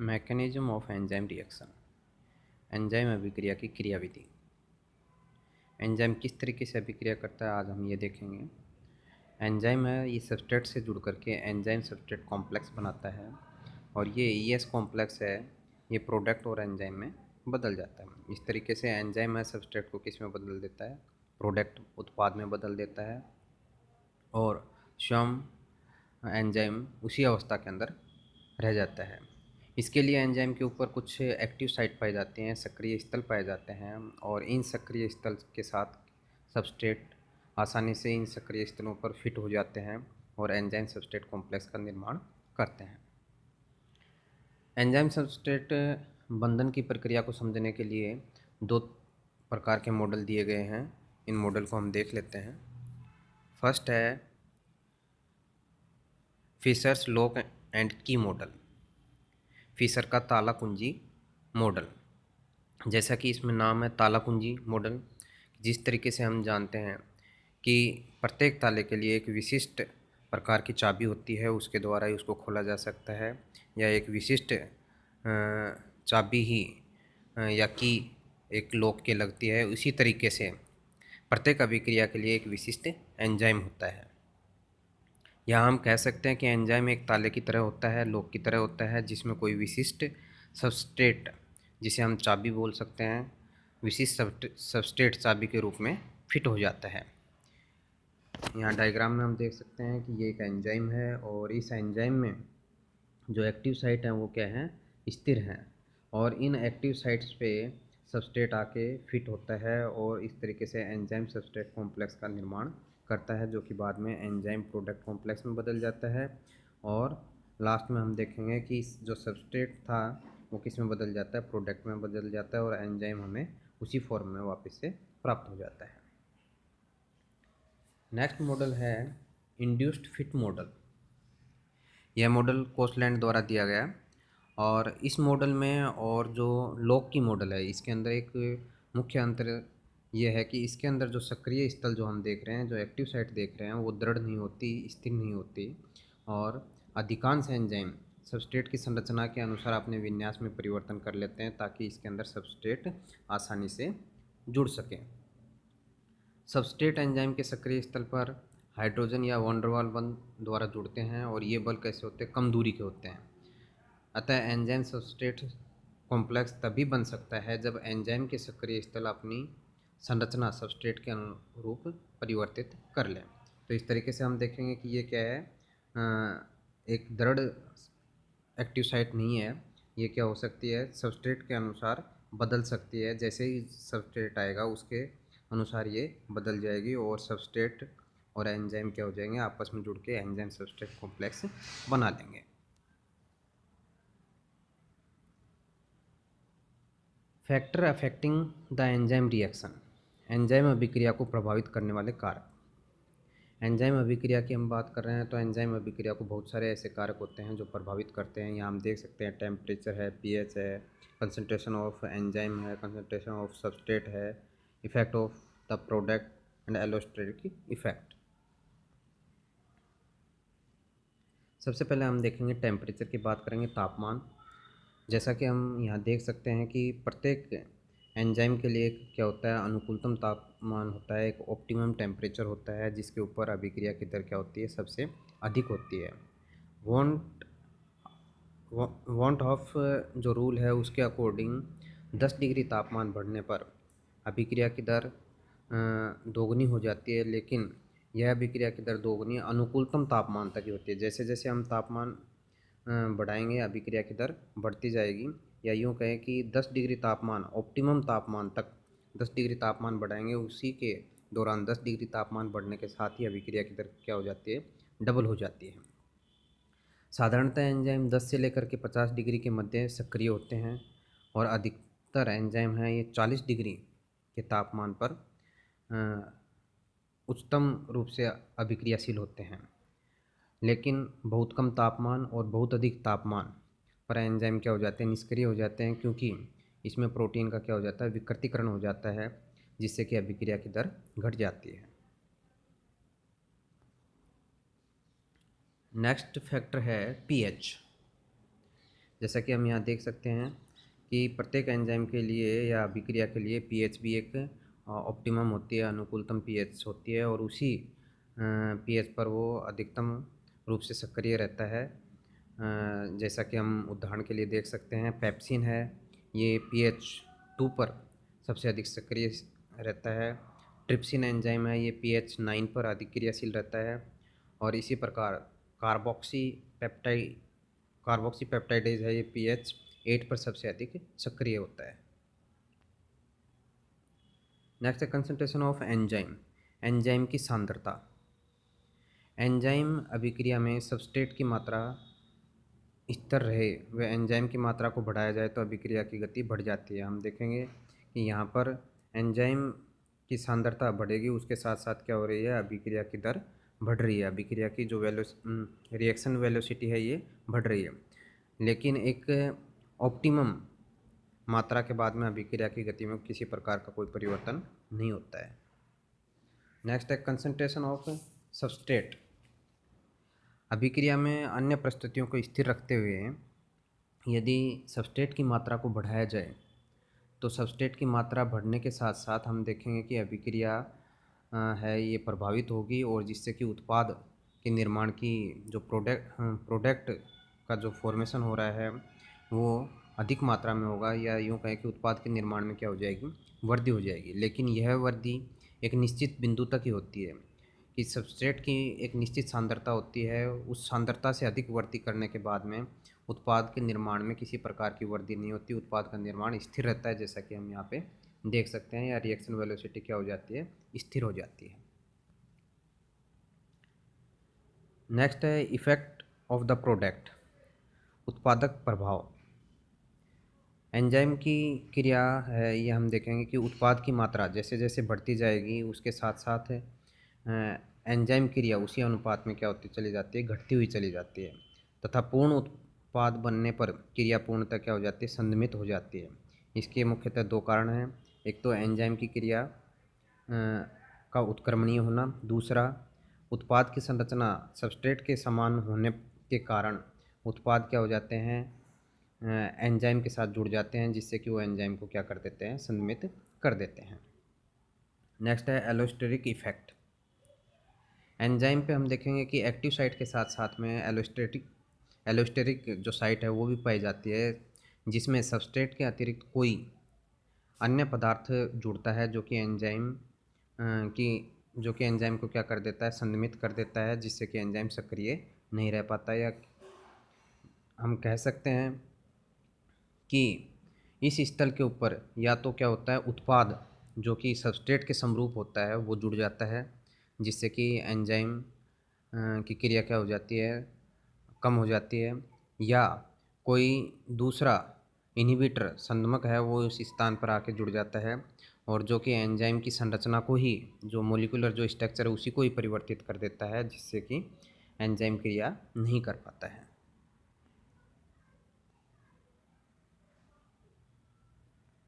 Mechanism of enzyme reaction. Enzyme अभिक्रिया की क्रियाविधि। एंजाइम किस तरीके से अभिक्रिया करता है आज हम ये देखेंगे। एंजाइम है ये सबस्ट्रेट से जुड़ करके एंजाइम सबस्ट्रेट कॉम्प्लेक्स बनाता है और ये ईएस कॉम्प्लेक्स है ये प्रोडक्ट और एंजाइम में बदल जाता है। इस तरीके से एंजाइम है सबस्ट्रेट को किस में बदल देता है, प्रोडक्ट उत्पाद में बदल देता है और स्वयं एंजाइम उसी अवस्था के अंदर रह जाता है। इसके लिए एंजाइम के ऊपर कुछ एक्टिव साइट पाए जाते हैं, सक्रिय स्थल पाए जाते हैं और इन सक्रिय स्थल के साथ सबस्ट्रेट आसानी से इन सक्रिय स्थलों पर फिट हो जाते हैं और एंजाइम सबस्ट्रेट कॉम्प्लेक्स का निर्माण करते हैं। एंजाइम सबस्ट्रेट बंधन की प्रक्रिया को समझने के लिए दो प्रकार के मॉडल दिए गए हैं। इन मॉडल को हम देख लेते हैं। फर्स्ट है फिशर्स लॉक एंड की मॉडल, फिशर का ताला कुंजी मॉडल। जैसा कि इसमें नाम है ताला कुंजी मॉडल, जिस तरीके से हम जानते हैं कि प्रत्येक ताले के लिए एक विशिष्ट प्रकार की चाबी होती है, उसके द्वारा ही उसको खोला जा सकता है, या एक विशिष्ट चाबी ही या की एक लॉक के लगती है। उसी तरीके से प्रत्येक अभिक्रिया के लिए एक विशिष्ट एंजाइम होता है। यहाँ हम कह सकते हैं कि एंजाइम एक ताले की तरह होता है, लॉक की तरह होता है, जिसमें कोई विशिष्ट सबस्ट्रेट, जिसे हम चाबी बोल सकते हैं, विशिष्ट सबस्ट्रेट चाबी के रूप में फिट हो जाता है। यहाँ डायग्राम में हम देख सकते हैं कि ये एक एंजाइम है और इस एंजाइम में जो एक्टिव साइट हैं वो क्या हैं, स्थिर हैं और इन एक्टिव साइट्स पे सबस्ट्रेट आके फिट होता है और इस तरीके से एंजाइम सबस्ट्रेट कॉम्प्लेक्स का निर्माण करता है, जो कि बाद में एंजाइम प्रोडक्ट कॉम्प्लेक्स में बदल जाता है। और लास्ट में हम देखेंगे कि जो सबस्ट्रेट था वो किस में बदल जाता है, प्रोडक्ट में बदल जाता है और एंजाइम हमें उसी फॉर्म में वापस से प्राप्त हो जाता है। नेक्स्ट मॉडल है इंड्यूस्ड फिट मॉडल। यह मॉडल कोस्टलैंड द्वारा दिया गया और इस मॉडल में और जो लॉक की मॉडल है इसके अंदर एक मुख्य अंतर ये है कि इसके अंदर जो सक्रिय स्थल जो हम देख रहे हैं, जो एक्टिव साइट देख रहे हैं, वो दृढ़ नहीं होती, स्थिर नहीं होती और अधिकांश एंजाइम सबस्ट्रेट की संरचना के अनुसार अपने विन्यास में परिवर्तन कर लेते हैं ताकि इसके अंदर सबस्ट्रेट आसानी से जुड़ सके। सबस्ट्रेट एंजाइम के सक्रिय स्थल पर हाइड्रोजन या वैन डर वाल बल द्वारा जुड़ते हैं और ये बल कैसे होते हैं, कम दूरी के होते हैं। अतः एंजाइम सबस्ट्रेट कॉम्प्लेक्स तभी बन सकता है जब एंजाइम के सक्रिय स्थल अपनी संरचना सबस्ट्रेट के अनुरूप परिवर्तित कर लें। तो इस तरीके से हम देखेंगे कि ये क्या है, एक दृढ़ एक्टिव साइट नहीं है, ये क्या हो सकती है, सबस्ट्रेट के अनुसार बदल सकती है। जैसे ही सबस्ट्रेट आएगा उसके अनुसार ये बदल जाएगी और सबस्ट्रेट और एंजाइम क्या हो जाएंगे, आपस में जुड़ के एंजाइम सबस्ट्रेट कॉम्प्लेक्स बना लेंगे। Factor affecting the enzyme reaction. Enzyme अभिक्रिया को प्रभावित करने वाले कारक। एंजाइम अभिक्रिया की हम बात कर रहे हैं तो एंजाइम अभिक्रिया को बहुत सारे ऐसे कारक होते हैं जो प्रभावित करते हैं। यहाँ हम देख सकते हैं टेम्परेचर है, पीएच है, कंसंट्रेशन ऑफ एंजाइम है, कंसंट्रेशन ऑफ सबस्ट्रेट है, effect of the product and allosteric effect. सबसे पहले हम देखेंगे टेम्परेचर की बात करेंगे, तापमान। जैसा कि हम यहाँ देख सकते हैं कि प्रत्येक एंजाइम के लिए क्या होता है, अनुकूलतम तापमान होता है, एक ऑप्टिमम टेम्परेचर होता है जिसके ऊपर अभिक्रिया की दर क्या होती है, सबसे अधिक होती है। वांट ऑफ जो रूल है उसके अकॉर्डिंग 10 डिग्री तापमान बढ़ने पर अभिक्रिया की दर दोगुनी हो जाती है, लेकिन यह अभिक्रिया की दर दोगुनी अनुकूलतम तापमान तक ही होती है। जैसे जैसे हम तापमान बढ़ाएंगे अभिक्रिया की दर बढ़ती जाएगी, या यूँ कहें कि 10 डिग्री तापमान ऑप्टिमम तापमान तक 10 डिग्री तापमान बढ़ाएंगे, उसी के दौरान 10 डिग्री तापमान बढ़ने के साथ ही अभिक्रिया की दर क्या हो जाती है, डबल हो जाती है। साधारणतः एंजाइम 10 से लेकर के 50 डिग्री के मध्य सक्रिय होते हैं और अधिकतर एंजाइम हैं ये 40 डिग्री के तापमान पर उच्चतम रूप से अभिक्रियाशील होते हैं। लेकिन बहुत कम तापमान और बहुत अधिक तापमान पर एंजाइम क्या हो जाते हैं, निष्क्रिय हो जाते हैं, क्योंकि इसमें प्रोटीन का क्या हो जाता है, विकृतीकरण हो जाता है, जिससे कि अभिक्रिया की दर घट जाती है। नेक्स्ट फैक्टर है पीएच। जैसा कि हम यहाँ देख सकते हैं कि प्रत्येक एंजाइम के लिए या अभिक्रिया के लिए पीएच भी एक ऑप्टिमम होती है, अनुकूलतम पीएच होती है, और उसी पीएच पर वो अधिकतम रूप से सक्रिय रहता है। जैसा कि हम उदाहरण के लिए देख सकते हैं, पेप्सिन है, ये पीएच 2 पर सबसे अधिक सक्रिय रहता है। ट्रिप्सिन एंजाइम है, ये पीएच 9 पर अधिक क्रियाशील रहता है। और इसी प्रकार कार्बोक्सी पेप्टाइडेज है, ये पीएच 8 पर सबसे अधिक सक्रिय होता है। नेक्स्ट है कंसंट्रेशन ऑफ एंजाइम, एंजाइम की सांद्रता। एंजाइम अभिक्रिया में सबस्ट्रेट की मात्रा स्थिर रहे व एंजाइम की मात्रा को बढ़ाया जाए तो अभिक्रिया की गति बढ़ जाती है। हम देखेंगे कि यहाँ पर एंजाइम की सांद्रता बढ़ेगी, उसके साथ साथ क्या हो रही है, अभिक्रिया की दर बढ़ रही है, अभिक्रिया की जो रिएक्शन वेलोसिटी है ये बढ़ रही है। लेकिन एक ऑप्टिमम मात्रा के बाद में अभिक्रिया की गति में किसी प्रकार का कोई परिवर्तन नहीं होता है। नेक्स्ट है कंसंट्रेशन ऑफ सबस्ट्रेट। अभिक्रिया में अन्य परिस्थितियों को स्थिर रखते हुए यदि सबस्ट्रेट की मात्रा को बढ़ाया जाए तो सबस्ट्रेट की मात्रा बढ़ने के साथ साथ हम देखेंगे कि अभिक्रिया है ये प्रभावित होगी, और जिससे कि उत्पाद के निर्माण की जो प्रोडक्ट का जो फॉर्मेशन हो रहा है वो अधिक मात्रा में होगा, या यूँ कहें कि उत्पाद के निर्माण में क्या हो जाएगी, वृद्धि हो जाएगी। लेकिन यह वृद्धि एक निश्चित बिंदु तक ही होती है कि सबस्ट्रेट की एक निश्चित सांद्रता होती है, उस सांद्रता से अधिक वृद्धि करने के बाद में उत्पाद के निर्माण में किसी प्रकार की वृद्धि नहीं होती, उत्पाद का निर्माण स्थिर रहता है, जैसा कि हम यहाँ पे देख सकते हैं, या रिएक्शन वेलोसिटी क्या हो जाती है, स्थिर हो जाती है। नेक्स्ट है इफेक्ट ऑफ द प्रोडक्ट, उत्पादक प्रभाव। एंजाइम की क्रिया है ये हम देखेंगे कि उत्पाद की मात्रा जैसे जैसे बढ़ती जाएगी उसके साथ साथ एंजाइम क्रिया उसी अनुपात में क्या होती चली जाती है, घटती हुई चली जाती है, तथा पूर्ण उत्पाद बनने पर क्रिया पूर्णतः क्या हो जाती है, संदमित हो जाती है। इसके मुख्यतः दो कारण हैं, एक तो एंजाइम की क्रिया का उत्क्रमणीय होना, दूसरा उत्पाद की संरचना सबस्ट्रेट के समान होने के कारण उत्पाद क्या हो जाते हैं, एंजाइम के साथ जुड़ जाते हैं, जिससे कि वो एंजाइम को क्या कर देते हैं, संदमित कर देते हैं। नेक्स्ट है एलोस्टेरिक इफेक्ट। एंजाइम पे हम देखेंगे कि एक्टिव साइट के साथ साथ में एलोस्टेरिक जो साइट है वो भी पाई जाती है, जिसमें सबस्ट्रेट के अतिरिक्त कोई अन्य पदार्थ जुड़ता है जो कि एंजाइम को क्या कर देता है, संदमित कर देता है, जिससे कि एंजाइम सक्रिय नहीं रह पाता, या हम कह सकते हैं कि इस स्थल के ऊपर या तो क्या होता है, उत्पाद जो कि सबस्ट्रेट के समरूप होता है वो जुड़ जाता है, जिससे कि एंजाइम की क्रिया क्या हो जाती है, कम हो जाती है, या कोई दूसरा इनहिबिटर संदमक है वो उस स्थान पर आके जुड़ जाता है, और जो कि एंजाइम की संरचना को ही, जो मोलिकुलर जो स्ट्रक्चर है उसी को ही परिवर्तित कर देता है, जिससे कि एंजाइम क्रिया नहीं कर पाता है।